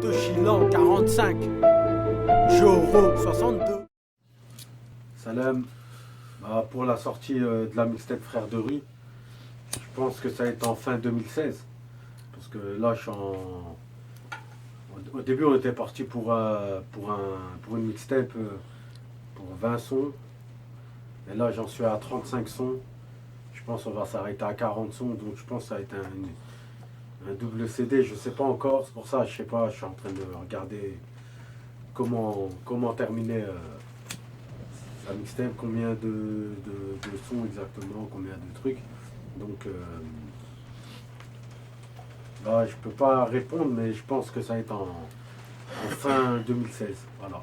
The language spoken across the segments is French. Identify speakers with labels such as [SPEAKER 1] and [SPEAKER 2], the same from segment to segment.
[SPEAKER 1] de Chilan 45, Joro 62.
[SPEAKER 2] Salam, pour la sortie de la mixtape Frères de rue, je pense que ça va être en fin 2016. Parce que là, je suis en... Au début, on était parti pour une mixtape pour 20 sons. Et là, j'en suis à 35 sons. Je pense qu'on va s'arrêter à 40 sons. Donc, je pense que ça va être un double CD. Je ne sais pas encore. C'est pour ça, je sais pas. Je suis en train de regarder comment terminer la mixtape, combien de sons exactement, combien de trucs. Donc, là, je peux pas répondre, mais je pense que ça va être en fin 2016. Voilà.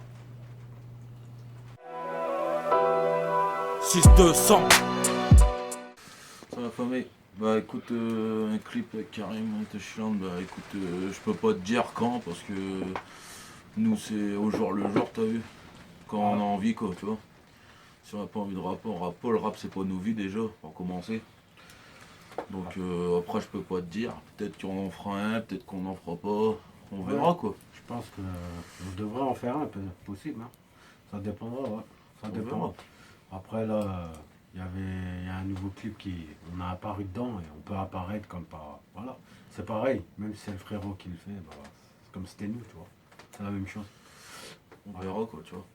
[SPEAKER 1] 6200.
[SPEAKER 3] Ça va famille. Bah écoute, un clip avec Karim Teshian, bah écoute, je peux pas te dire quand parce que nous c'est au jour le jour, t'as vu, quand on a envie quoi, tu vois. Si on n'a pas envie de rap, on rappe pas, le rap c'est pas nos vies déjà, pour commencer. Donc après je peux pas te dire, peut-être qu'on en fera un, peut-être qu'on en fera pas, on verra quoi.
[SPEAKER 2] Je pense qu'on devrait en faire un, possible. Hein. Ça dépendra, ouais. Ça dépendra. Après là, il y a un nouveau clip on a apparu dedans et on peut apparaître comme par. Voilà. C'est pareil, même si c'est le frérot qui le fait, bah, c'est comme c'était nous, tu vois. C'est la même chose.
[SPEAKER 3] On verra quoi, tu vois.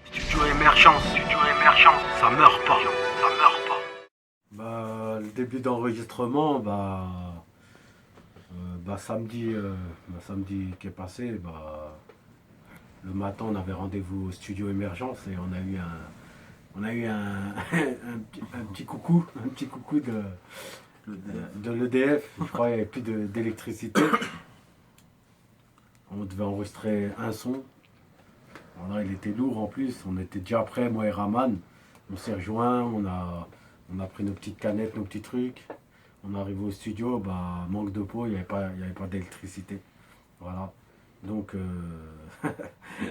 [SPEAKER 1] Studio émergence, ça meurt pas, ça meurt pas.
[SPEAKER 2] Bah, le début d'enregistrement, samedi qui est passé, le matin on avait rendez-vous au studio émergence et on a eu un petit coucou de l'EDF. Je crois qu'il n'y avait plus d'électricité. On devait enregistrer un son. Voilà, il était lourd en plus. On était déjà prêts, moi et Raman. On s'est rejoints, on a pris nos petites canettes, nos petits trucs. On est arrivé au studio, manque de peau, il n'y avait pas d'électricité. Voilà. Donc,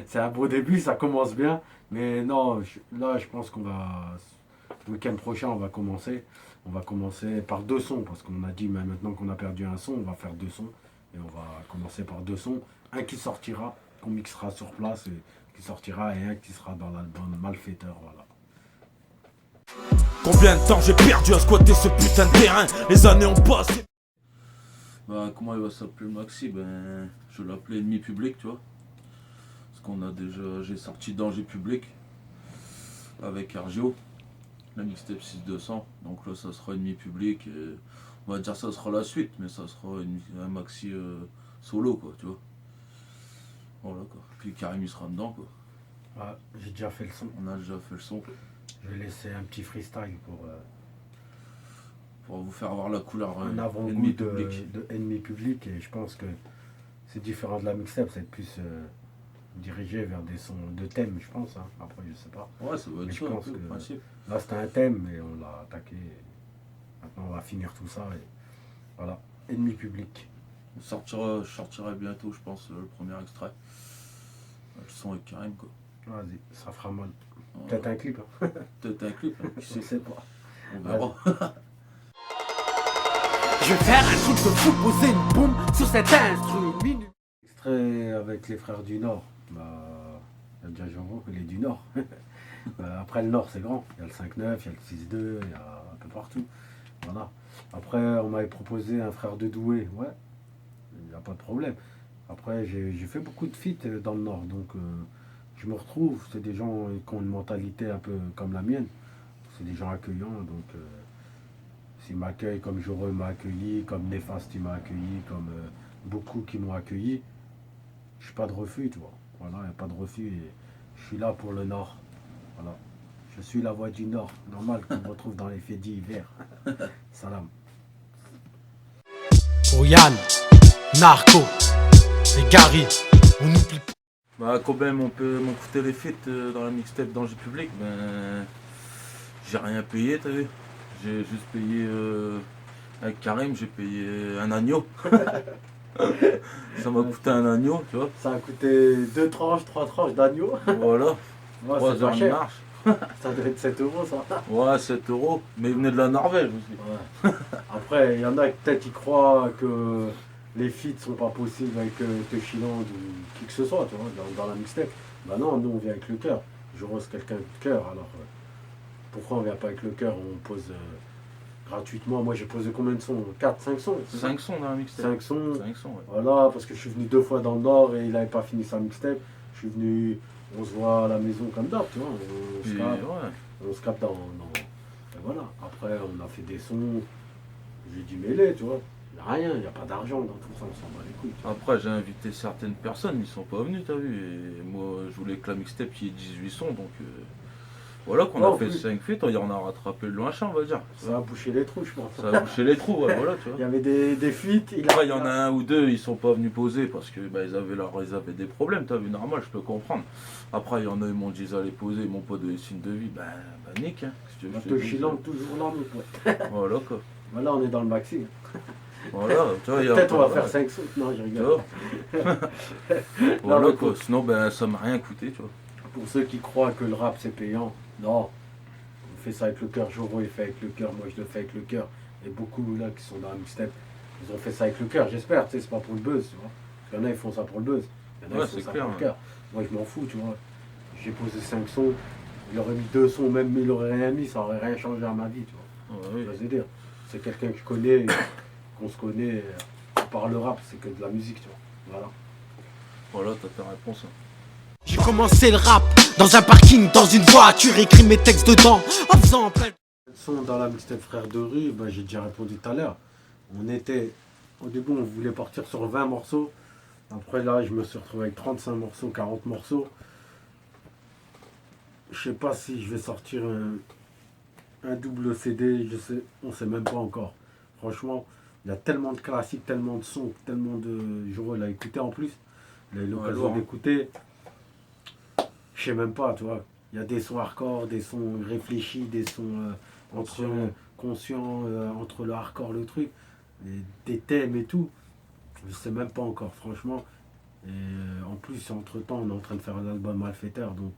[SPEAKER 2] c'est un beau début, ça commence bien. Mais non, là, je pense le week-end prochain, on va commencer. On va commencer par 2 sons, parce qu'on a dit, mais maintenant qu'on a perdu un son, on va faire 2 sons. Et on va commencer par 2 sons. Un qui sortira, qu'on mixera sur place, et qui sortira, et un qui sera dans l'album Malfaiteur, voilà.
[SPEAKER 1] Combien de temps j'ai perdu à squatter ce putain de terrain? Les années ont passé.
[SPEAKER 3] Bah comment il va s'appeler le maxi? Ben je vais l'appeler Ennemi Public, tu vois. Parce qu'on a déjà. J'ai sorti Danger Public avec Argio, la mixtape 6200. Donc là ça sera Ennemi Public. Et on va dire ça sera la suite, mais ça sera un maxi solo quoi, tu vois. Voilà quoi. Puis Karim il sera dedans quoi.
[SPEAKER 2] Ouais, j'ai déjà fait le son.
[SPEAKER 3] On a déjà fait le son.
[SPEAKER 2] Je vais laisser un petit freestyle
[SPEAKER 3] pour vous faire voir la couleur
[SPEAKER 2] un avant-goût de Ennemi Public, et je pense que c'est différent de la mixtape, c'est plus dirigé vers des sons de thème, je pense. Hein. Après, je sais pas.
[SPEAKER 3] Ouais, ça va être
[SPEAKER 2] mais
[SPEAKER 3] ça,
[SPEAKER 2] je pense
[SPEAKER 3] un peu,
[SPEAKER 2] que
[SPEAKER 3] le principe.
[SPEAKER 2] là, c'était un thème et on l'a attaqué. Maintenant, on va finir tout ça et voilà. Ennemi Public.
[SPEAKER 3] Je sortirai bientôt, je pense, le premier extrait. Le son avec Karim quoi.
[SPEAKER 2] Vas-y, ça fera mal. Peut-être un clip. Hein.
[SPEAKER 3] Peut-être un clip, hein,
[SPEAKER 2] Je sais pas.
[SPEAKER 3] On verra.
[SPEAKER 1] Je vais faire un truc de fou, poser une bombe sur cet instru.
[SPEAKER 2] Extrait avec les frères du Nord. Il y a déjà Jean-Ro, il est du Nord. Après, le Nord, c'est grand. Il y a le 5-9, il y a le 6-2, il y a un peu partout. Voilà. Après, on m'avait proposé un frère de Douai. Ouais, il n'y a pas de problème. Après, j'ai fait beaucoup de feats dans le Nord. Donc, je me retrouve. C'est des gens qui ont une mentalité un peu comme la mienne. C'est des gens accueillants. Donc, s'ils m'accueillent comme Joreux m'a accueilli, comme Néfaste m'a accueilli, comme beaucoup qui m'ont accueilli, je suis pas de refus, tu vois. Voilà, il n'y a pas de refus. Et je suis là pour le Nord. Voilà. Je suis la voix du Nord. Normal qu'on me retrouve dans les faits d'hiver. Salam.
[SPEAKER 1] Pour Yann, Narco et Gary, on n'oublie pas.
[SPEAKER 3] Bah quand même on peut m'écouter les feats dans la mixtape Danger Public, ben j'ai rien payé, t'as vu. J'ai juste payé avec Karim, j'ai payé un agneau. Ça m'a coûté un agneau, tu vois.
[SPEAKER 2] Ça a coûté 2 tranches, 3 tranches d'agneau.
[SPEAKER 3] Voilà.
[SPEAKER 2] Ouais,
[SPEAKER 3] 3
[SPEAKER 2] c'est pas
[SPEAKER 3] heures de
[SPEAKER 2] cher.
[SPEAKER 3] marche.
[SPEAKER 2] Ça doit être 7 euros, ça.
[SPEAKER 3] Ouais, 7 euros. Mais il venait de la Norvège aussi.
[SPEAKER 2] Ouais. Après, il y en a qui peut-être ils croient que les feats sont pas possibles avec Techiland ou qui que ce soit, tu vois, dans la mixtape. Bah non, nous on vient avec le cœur. Je rose quelqu'un de cœur, alors pourquoi on vient pas avec le cœur, on pose gratuitement. Moi j'ai posé combien de sons? 4, 5 sons?
[SPEAKER 3] 5 sons dans la mixtape.
[SPEAKER 2] 5 sons.
[SPEAKER 3] 5 sons, ouais.
[SPEAKER 2] Voilà, parce que je suis venu 2 fois dans le Nord et il n'avait pas fini sa mixtape. Je suis venu, on se voit à la maison comme d'hab, tu vois,
[SPEAKER 3] Puis,
[SPEAKER 2] on se capte et voilà, après on a fait des sons, j'ai dit mêler, tu vois. Il n'y a rien, il n'y a pas d'argent dans tout ça, on s'en bat les couilles.
[SPEAKER 3] Après, j'ai invité certaines personnes, ils sont pas venus, t'as vu. Et moi, je voulais que la mixtape il y ait 18 sons, donc voilà qu'on
[SPEAKER 2] Non,
[SPEAKER 3] a fait
[SPEAKER 2] plus.
[SPEAKER 3] 5 feats, on en a rattrapé le loin champ, on va dire.
[SPEAKER 2] Ça a bouché les trous, je pense.
[SPEAKER 3] Ça a bouché les trous, ouais, voilà, tu
[SPEAKER 2] Il y
[SPEAKER 3] vois.
[SPEAKER 2] avait des fuites,
[SPEAKER 3] Après, il y en a un ou deux, ils sont pas venus poser parce que bah, ils avaient des problèmes, t'as vu, normal, je peux comprendre. Après, il y en a, ils m'ont dit ils allaient poser, ils m'ont pas donné signe de vie, bah nique, hein. Qu'est-ce que tu veux que je te dise.
[SPEAKER 2] Techiland toujours là, nous, ouais.
[SPEAKER 3] Voilà, quoi.
[SPEAKER 2] Voilà, on est dans le maxi.
[SPEAKER 3] Voilà, tu vois, il y a.
[SPEAKER 2] Peut-être on va
[SPEAKER 3] voilà.
[SPEAKER 2] faire 5 sons. Non, je
[SPEAKER 3] Tu
[SPEAKER 2] rigole.
[SPEAKER 3] vois.
[SPEAKER 2] Non,
[SPEAKER 3] Voilà,
[SPEAKER 2] mais
[SPEAKER 3] quoi. Sinon, ben, ça m'a rien coûté, tu vois.
[SPEAKER 2] pour ceux qui croient que le rap c'est payant, non. On fait ça avec le cœur. Joro il fait avec le cœur, moi je le fais avec le cœur. Et beaucoup là qui sont dans la mixtape, ils ont fait ça avec le cœur, j'espère, tu sais, c'est pas pour le buzz, tu vois. Parce qu'il y en a ils font ça pour le buzz. Il y en a
[SPEAKER 3] Ouais,
[SPEAKER 2] ils font
[SPEAKER 3] c'est
[SPEAKER 2] ça
[SPEAKER 3] clair,
[SPEAKER 2] pour le
[SPEAKER 3] hein.
[SPEAKER 2] cœur. Moi je m'en fous, tu vois. J'ai posé 5 sons, il aurait mis 2 sons, même il aurait rien mis, ça aurait rien changé à ma vie, tu vois.
[SPEAKER 3] Ouais,
[SPEAKER 2] Tu
[SPEAKER 3] oui.
[SPEAKER 2] vois ce que je veux dire. C'est quelqu'un que je connais, qu'on se connaît par le rap, c'est que de la musique, tu vois. Voilà.
[SPEAKER 3] Voilà, t'as ta réponse. Hein.
[SPEAKER 4] J'ai commencé le rap dans un parking, dans une voiture, écrit mes textes dedans, en faisant plein.
[SPEAKER 2] Sont dans la mixtape Frères de rue, ben, j'ai déjà répondu tout à l'heure. Au début, on voulait partir sur 20 morceaux. Après, là, je me suis retrouvé avec 35 morceaux, 40 morceaux. Je sais pas si je vais sortir un double CD, on sait même pas encore. Franchement, il y a tellement de classiques, tellement de sons, tellement de. Joro, il a écouté en plus. Il a eu l'occasion
[SPEAKER 3] lourd, hein.
[SPEAKER 2] d'écouter. Je sais même pas, tu vois. Il y a des sons hardcore, des sons réfléchis, des sons conscients entre le hardcore, le truc, et des thèmes et tout. Je sais même pas encore, franchement. Et en plus, entre temps, on est en train de faire un album Malfaiteur, donc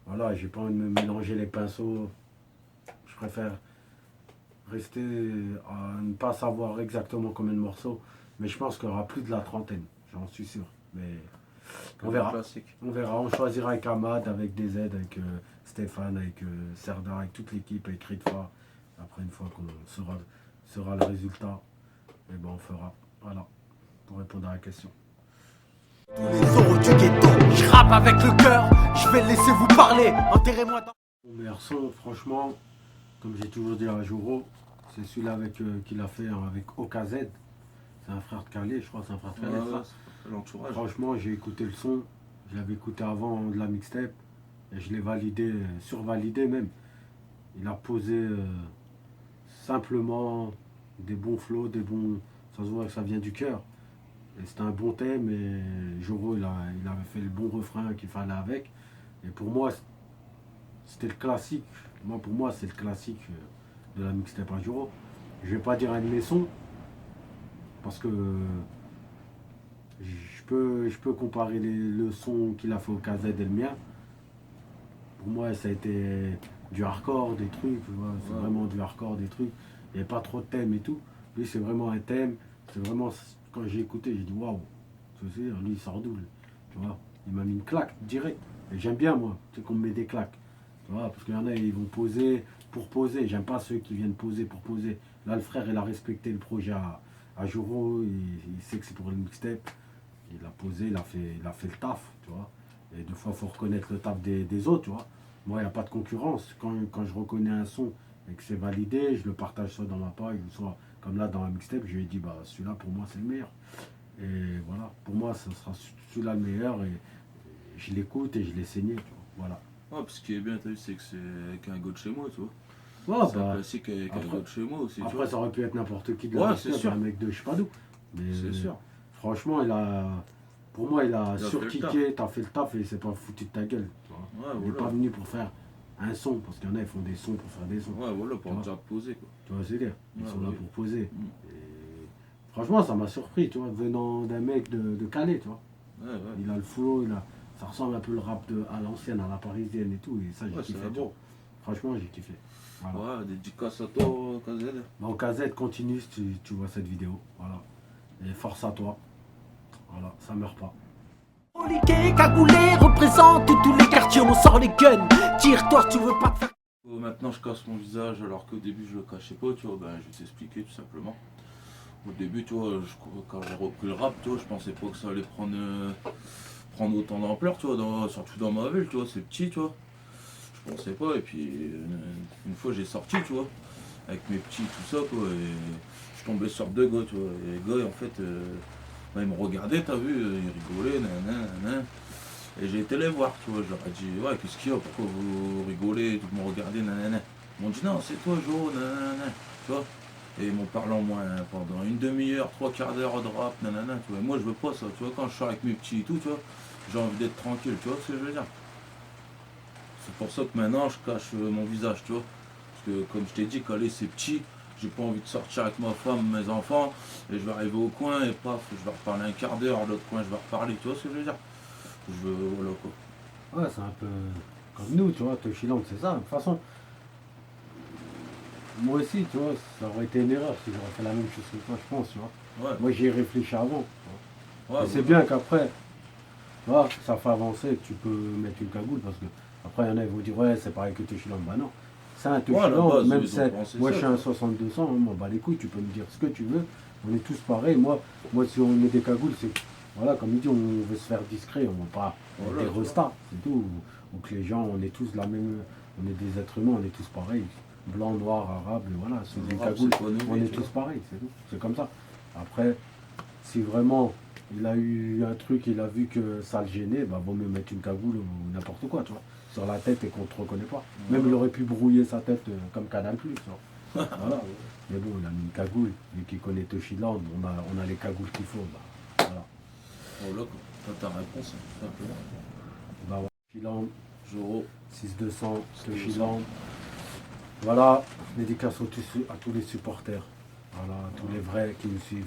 [SPEAKER 2] voilà, j'ai pas envie de me mélanger les pinceaux. Je préfère rester à ne pas savoir exactement combien de morceaux, mais je pense qu'il y aura plus de la trentaine, j'en suis sûr. Mais on verra.
[SPEAKER 3] Classique.
[SPEAKER 2] On verra, on choisira avec Ahmad, avec DZ, avec Stéphane, avec Serdar, avec toute l'équipe, avec Ritfa. Après, une fois qu'on sera le résultat, et ben on fera. Voilà, pour répondre à la question.
[SPEAKER 4] Tous les euros du ghetto, je rappe avec le cœur, je vais laisser vous parler, enterrez-moi dans.
[SPEAKER 2] Mon meilleur son, franchement, comme j'ai toujours dit à Joro, c'est celui-là qu'il a fait avec OKZ. C'est un frère de Calais, je crois, c'est un frère de Calais, ça.
[SPEAKER 3] L'entourage.
[SPEAKER 2] Franchement, j'ai écouté le son, je l'avais écouté avant de la mixtape, et je l'ai validé, survalidé même. Il a posé simplement des bons flows, ça se voit que ça vient du cœur. Et c'était un bon thème, et Joro, il avait fait le bon refrain qu'il fallait avec. Et pour moi, c'était le classique. Pour moi, c'est le classique de la mixtape à Joro. Je vais pas dire un de mes sons, parce que je peux comparer le son qu'il a fait au KZ et le mien. Pour moi, ça a été du hardcore, des trucs, tu vois, c'est vraiment du hardcore, des trucs. Il n'y a pas trop de thèmes et tout. Lui, c'est vraiment un thème. C'est vraiment, quand j'ai écouté, j'ai dit waouh. Tu sais, lui, il sort d'où, lui, tu vois. Il m'a mis une claque direct. Et j'aime bien, moi, tu sais, qu'on me met des claques. Tu vois, parce qu'il y en a, ils vont poser pour poser. J'aime pas ceux qui viennent poser pour poser. Là, le frère, il a respecté le projet à Joro. Il sait que c'est pour le mixtape. Il a posé, il a fait le taf, tu vois. Et des fois, il faut reconnaître le taf des autres, tu vois. Moi, il n'y a pas de concurrence. Quand je reconnais un son et que c'est validé, je le partage soit dans ma page, soit comme là dans la mixtape, je lui ai dit, bah, celui-là, pour moi, c'est le meilleur. Et voilà, pour moi, ce sera celui-là le meilleur. Et je l'écoute et je l'ai saigné, tu vois. Voilà.
[SPEAKER 3] Ouais, parce ce qui est bien, t'as vu, c'est que c'est avec un gars de chez moi, tu vois.
[SPEAKER 2] Ouais,
[SPEAKER 3] C'est un
[SPEAKER 2] bah,
[SPEAKER 3] classique avec un
[SPEAKER 2] après-
[SPEAKER 3] gars de chez moi aussi, tu
[SPEAKER 2] après,
[SPEAKER 3] vois.
[SPEAKER 2] ça aurait pu être n'importe qui de la
[SPEAKER 3] Ouais,
[SPEAKER 2] mixtape,
[SPEAKER 3] c'est sûr.
[SPEAKER 2] un mec de je sais pas d'où. Mais
[SPEAKER 3] C'est sûr.
[SPEAKER 2] franchement, pour moi, il a
[SPEAKER 3] Il a fait le
[SPEAKER 2] surkické, t'as fait le taf et il s'est pas foutu de ta gueule, tu vois.
[SPEAKER 3] Ouais,
[SPEAKER 2] Il n'est pas
[SPEAKER 3] voilà.
[SPEAKER 2] venu pour faire un son, parce qu'il y en a, ils font des sons pour faire des sons.
[SPEAKER 3] Ouais, voilà, pour
[SPEAKER 2] Tu
[SPEAKER 3] déjà te poser, quoi.
[SPEAKER 2] Tu vois, c'est dire. Ils
[SPEAKER 3] Ouais,
[SPEAKER 2] sont là
[SPEAKER 3] oui.
[SPEAKER 2] pour poser.
[SPEAKER 3] Mm.
[SPEAKER 2] Et franchement, ça m'a surpris, tu vois, venant d'un mec de Calais, tu vois.
[SPEAKER 3] Ouais, ouais.
[SPEAKER 2] Il a le flow, ça ressemble un peu le rap à l'ancienne, à la parisienne et tout. Et ça, j'ai
[SPEAKER 3] Ouais, c'est
[SPEAKER 2] kiffé.
[SPEAKER 3] un
[SPEAKER 2] tu vois.
[SPEAKER 3] bon.
[SPEAKER 2] Franchement, j'ai kiffé. Voilà.
[SPEAKER 3] Ouais, dédicace à toi, KZ.
[SPEAKER 2] Bon, KZ, continue si tu vois cette vidéo. Voilà. Et force à toi. Voilà, ça meurt pas.
[SPEAKER 4] Oliqué, cagoulé, représente tous les quartiers, on sort les guns. Tire-toi si tu veux pas te faire.
[SPEAKER 3] Maintenant je casse mon visage alors qu'au début je le cachais pas, tu vois, ben je vais t'expliquer tout simplement. Au début, tu vois, quand j'ai repris le rap, tu vois, je pensais pas que ça allait prendre autant d'ampleur, tu vois, surtout dans ma ville, tu vois, c'est petit, tu vois. Je pensais pas, et puis une fois j'ai sorti, tu vois, avec mes petits, tout ça, quoi, et je tombais sur deux gars, tu vois, et les gars, en fait, ben, ils me regardaient, t'as vu, ils rigolaient, nanana. Et j'ai été les voir, tu vois, je leur ai dit, ouais, qu'est-ce qu'il y a, pourquoi vous rigolez, vous me regardez, nanana. Ils m'ont dit, non, c'est toi, Jo, nanana, tu vois. Et ils m'ont parlé en moins pendant une demi-heure, 3/4 d'heure de rap, nanana, tu vois. Et moi, je veux pas ça, tu vois, quand je suis avec mes petits et tout, tu vois, j'ai envie d'être tranquille, tu vois ce que je veux dire. C'est pour ça que maintenant, je cache mon visage, tu vois. Parce que, comme je t'ai dit, quand c'est petit, j'ai pas envie de sortir avec ma femme, mes enfants, et je vais arriver au coin, et paf, je vais reparler un quart d'heure, l'autre coin, je vais reparler, tu vois ce que je veux dire. Je veux, voilà quoi.
[SPEAKER 2] Ouais, c'est un peu comme nous, tu vois, Toshiland, c'est ça. De toute façon, moi aussi, tu vois, ça aurait été une erreur si j'aurais fait la même chose que toi, je pense, tu vois.
[SPEAKER 3] Ouais.
[SPEAKER 2] Moi, j'y ai réfléchi avant.
[SPEAKER 3] Ouais,
[SPEAKER 2] Et c'est bien qu'après, tu vois, ça fait avancer, que tu peux mettre une cagoule, parce que après, il y en a, ils vont dire, ouais, c'est pareil que Toshiland. Bah non, c'est un Toshiland, même si moi, je suis un 6200, hein, moi, bah les couilles, tu peux me dire ce que tu veux, on est tous pareils. Moi, si on met des cagoules, c'est, voilà, comme il dit, on veut se faire discret, on va pas
[SPEAKER 3] Voilà,
[SPEAKER 2] être des restas, c'est tout. Ou que les gens, on est tous la même, on est des êtres humains, on est tous pareils. Blanc, noir, arabe, voilà, sous des cagoules, on est tous pareils, c'est tout. C'est comme ça. Après, si vraiment il a eu un truc, il a vu que ça le gênait, bah vaut mieux mettre une cagoule ou n'importe quoi, tu vois, sur la tête et qu'on te reconnaît pas. Même il aurait pu brouiller sa tête comme Canal+, tu vois. Voilà. Mais bon, il a mis une cagoule, vu qu'il connaît Toshiland, on a les cagoules qu'il faut, bah, voilà.
[SPEAKER 3] Voilà quoi, t'as ta réponse, hein, tout simplement.
[SPEAKER 2] Bah ouais, Toshiland,
[SPEAKER 3] Joro,
[SPEAKER 2] 6200, Toshiland. Voilà, dédicace à tous les supporters, voilà, à tous les vrais qui nous suivent.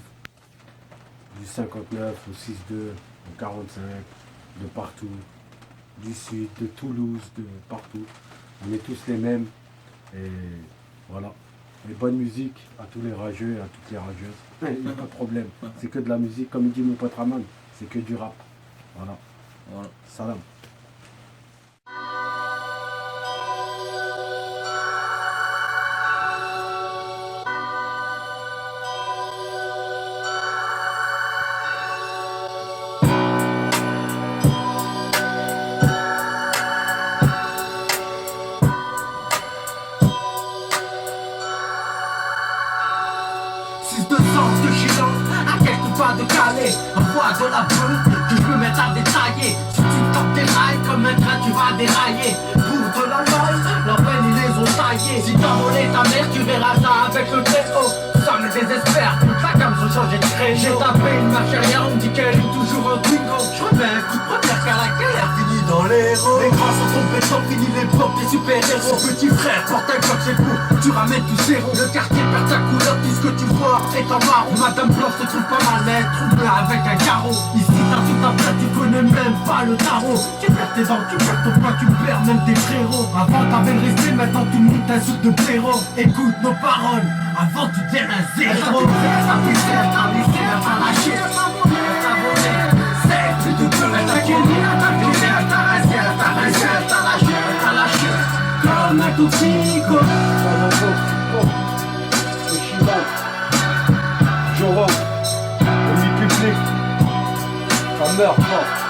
[SPEAKER 2] Du 59 au 6-2, au 45, de partout, du sud, de Toulouse, de partout. On est tous les mêmes. Et voilà. Et bonne musique à tous les rageux et à toutes les rageuses. Il n'y a pas de problème. C'est que de la musique, comme il dit mon pote Raman, c'est que du rap. Voilà.
[SPEAKER 3] voilà.
[SPEAKER 2] Salam.
[SPEAKER 4] De Calais, envoie de la brune que je peux mettre à détailler. Si tu tapes des rails comme un train tu vas dérailler. Pour de la noise, la peine ils les ont taillés. Si t'as volé ta mère tu verras ça avec le très haut. Ça me désespère, toute la gamme se changer de créneau. J'ai tapé une marche arrière, on me dit qu'elle est toujours un bingo. Je remets un coup de première car la galère finit dans les héros. Les grands sont compétents, fini l'époque des super-héros. Petit frère, porte un bloc c'est court, tu ramènes tout zéro. Le quartier perd sa couleur, tout ce que tu vois est en marron. Madame Blanc se trouve pas mal, elle trouble avec un carreau. Ici t'as tout ta place, tu connais même pas le tarot. Tu perds tes dents, tu perds ton poids, tu perds même tes frérots. Avant t'avais le respect, maintenant tout le monde t'insulte de blaireau. Écoute nos paroles, avant tu deviens un zéro. T'as pissé, t'as lissé, t'as lâché, t'as volé. C'est plus de peu, t'as gagné, t'as volé, t'as rasé, t'as lâché, t'as lâché. Comme un toxico.
[SPEAKER 2] Joro, le public, ça meurt fort.